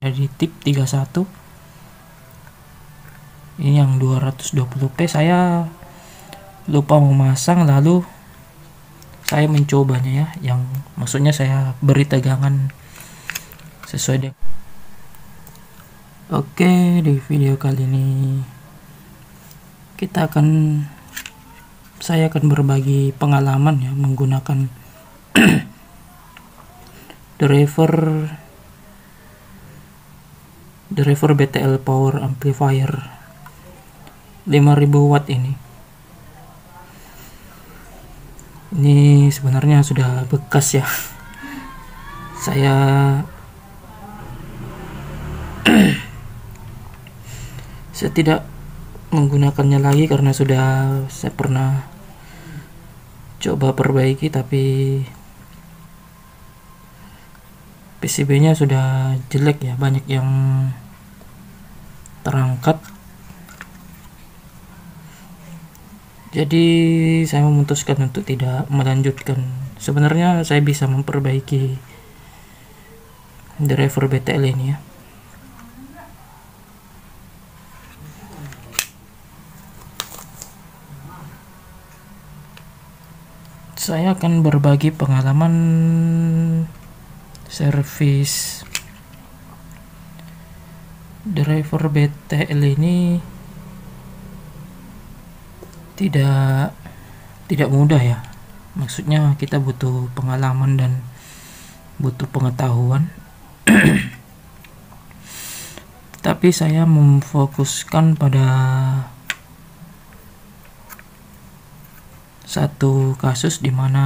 di tip 31. Ini yang 220p saya lupa memasang, lalu saya mencobanya ya, yang maksudnya saya beri tegangan sesuai dengan. Oke, di video kali ini saya akan berbagi pengalaman ya menggunakan driver BTL power amplifier 5000 watt ini. Ini sebenarnya sudah bekas ya. Saya tidak menggunakannya lagi karena saya pernah coba perbaiki, tapi PCB-nya sudah jelek ya, banyak yang terangkat. Jadi saya memutuskan untuk tidak melanjutkan. Sebenarnya saya bisa memperbaiki driver BTL ini ya. Saya akan berbagi pengalaman servis driver BTL ini. Tidak mudah ya, maksudnya kita butuh pengalaman dan butuh pengetahuan. Tapi saya memfokuskan pada satu kasus di mana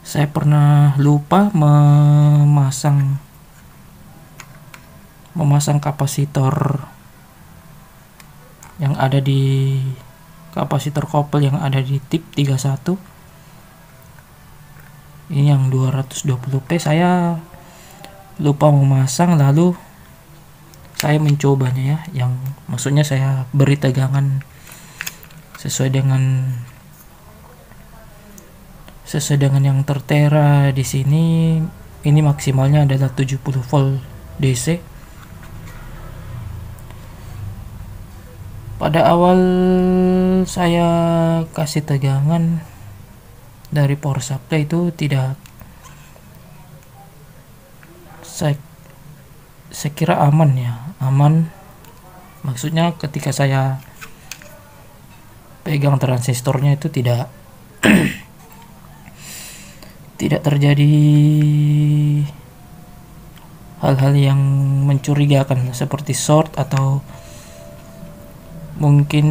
saya pernah lupa memasang kapasitor yang ada di kapasitor kopel yang ada di tip 31. Ini yang 220p saya lupa memasang, lalu saya mencobanya ya, yang maksudnya saya beri tegangan sesuai dengan yang tertera di sini. Ini maksimalnya adalah 70 volt DC. Pada awal saya kasih tegangan dari power supply itu saya kira aman ya, maksudnya ketika saya pegang transistornya itu tidak tidak terjadi hal-hal yang mencurigakan seperti short, atau mungkin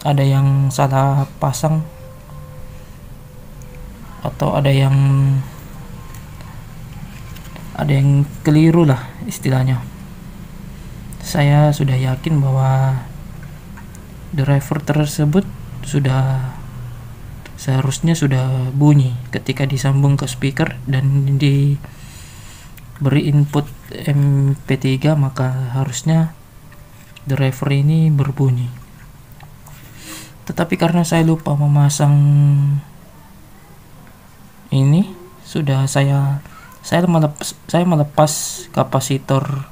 ada yang salah pasang, atau ada yang keliru lah istilahnya. Saya sudah yakin bahwa driver tersebut seharusnya sudah bunyi ketika disambung ke speaker dan diberi input MP3, maka harusnya driver ini berbunyi. Tetapi karena saya lupa memasang ini, saya melepas kapasitor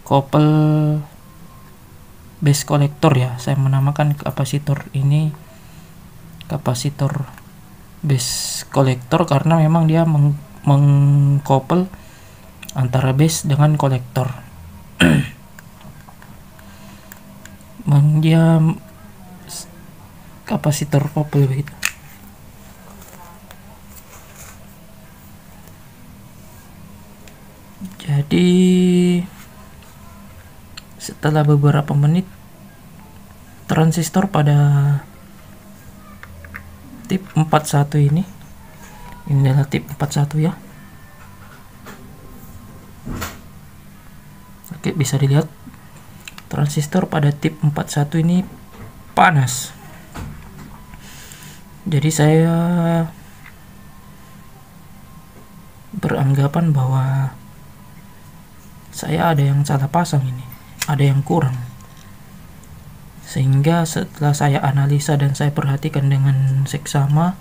kopel base collector ya. Saya menamakan kapasitor ini kapasitor base collector karena memang dia mengkopel antara base dengan kolektor. Dia kapasitor kopel begitu. Jadi setelah beberapa menit, transistor pada tip 41 ini adalah tip 41 ya. Oke, bisa dilihat transistor pada tip 41 ini panas. Jadi saya beranggapan bahwa saya ada yang salah pasang ini, ada yang kurang. Sehingga setelah saya analisa dan saya perhatikan dengan seksama,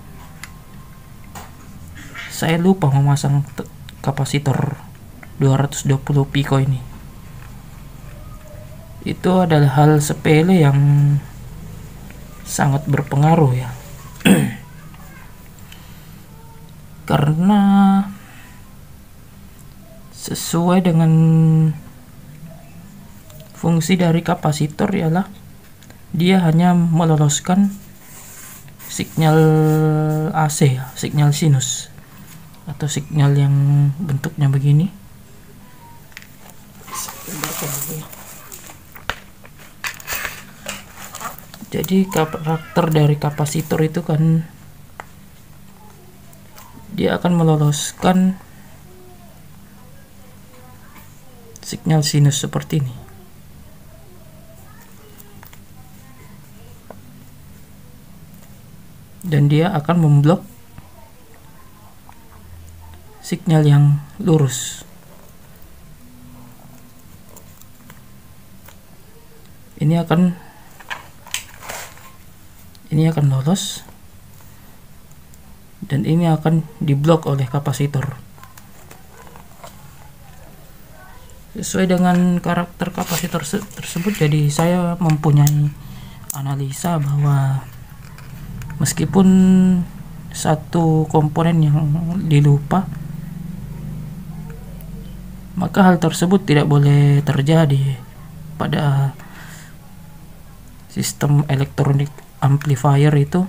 saya lupa memasang kapasitor 220 pico ini. Itu adalah hal sepele yang sangat berpengaruh ya. Karena sesuai dengan fungsi dari kapasitor ialah dia hanya meloloskan sinyal AC ya, sinyal sinus atau sinyal yang bentuknya begini. Jadi karakter dari kapasitor itu kan dia akan meloloskan sinyal sinus seperti ini. Dan dia akan memblok sinyal yang lurus. Ini akan lolos dan ini akan diblok oleh kapasitor. Sesuai dengan karakter kapasitor tersebut, jadi saya mempunyai analisa bahwa meskipun satu komponen yang dilupa, maka hal tersebut tidak boleh terjadi pada sistem elektronik amplifier itu.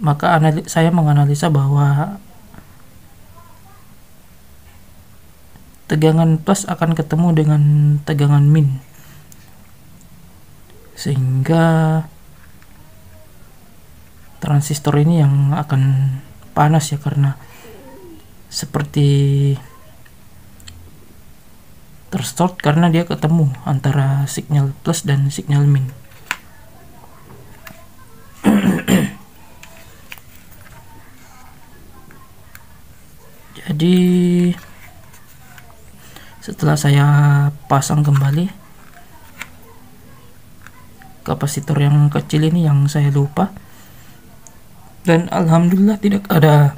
Maka saya menganalisa bahwa tegangan plus akan ketemu dengan tegangan min, sehingga transistor ini yang akan panas ya, karena seperti tershort karena dia ketemu antara sinyal plus dan sinyal min. Jadi setelah saya pasang kembali kapasitor yang kecil ini yang saya lupa, dan alhamdulillah tidak ada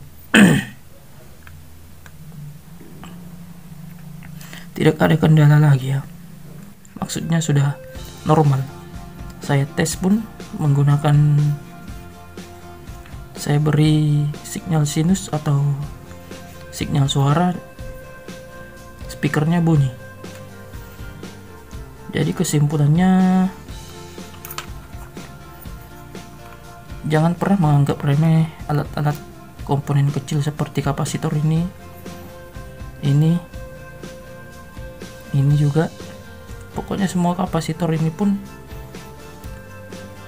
kendala lagi ya. Maksudnya sudah normal. Saya tes pun menggunakan, saya beri sinyal sinus atau sinyal suara, speakernya bunyi. Jadi kesimpulannya, jangan pernah menganggap remeh alat-alat komponen kecil seperti kapasitor ini juga. Pokoknya semua kapasitor ini pun,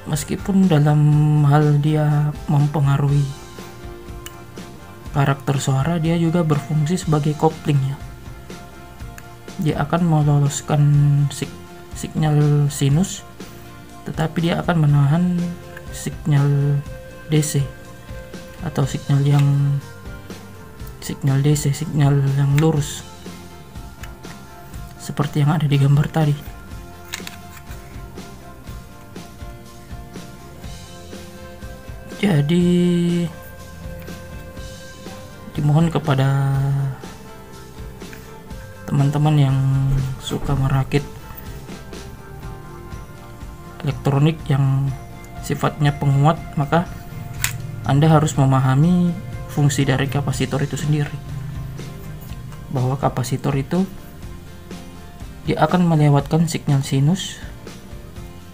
meskipun dalam hal dia mempengaruhi karakter suara, dia juga berfungsi sebagai kopling ya. Dia akan meloloskan sinyal sinus, tetapi dia akan menahan sinyal DC atau sinyal DC, sinyal yang lurus seperti yang ada di gambar tadi. Jadi dimohon kepada teman-teman yang suka merakit elektronik yang sifatnya penguat, maka Anda harus memahami fungsi dari kapasitor itu sendiri. Bahwa kapasitor itu dia akan melewatkan sinyal sinus,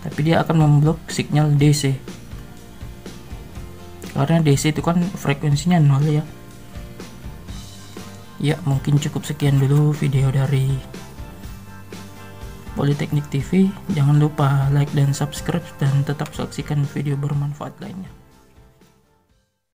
tapi dia akan memblok sinyal DC. Karena DC itu kan frekuensinya 0 ya. Ya, mungkin cukup sekian dulu video dari Politeknik TV. Jangan lupa like dan subscribe, dan tetap saksikan video bermanfaat lainnya.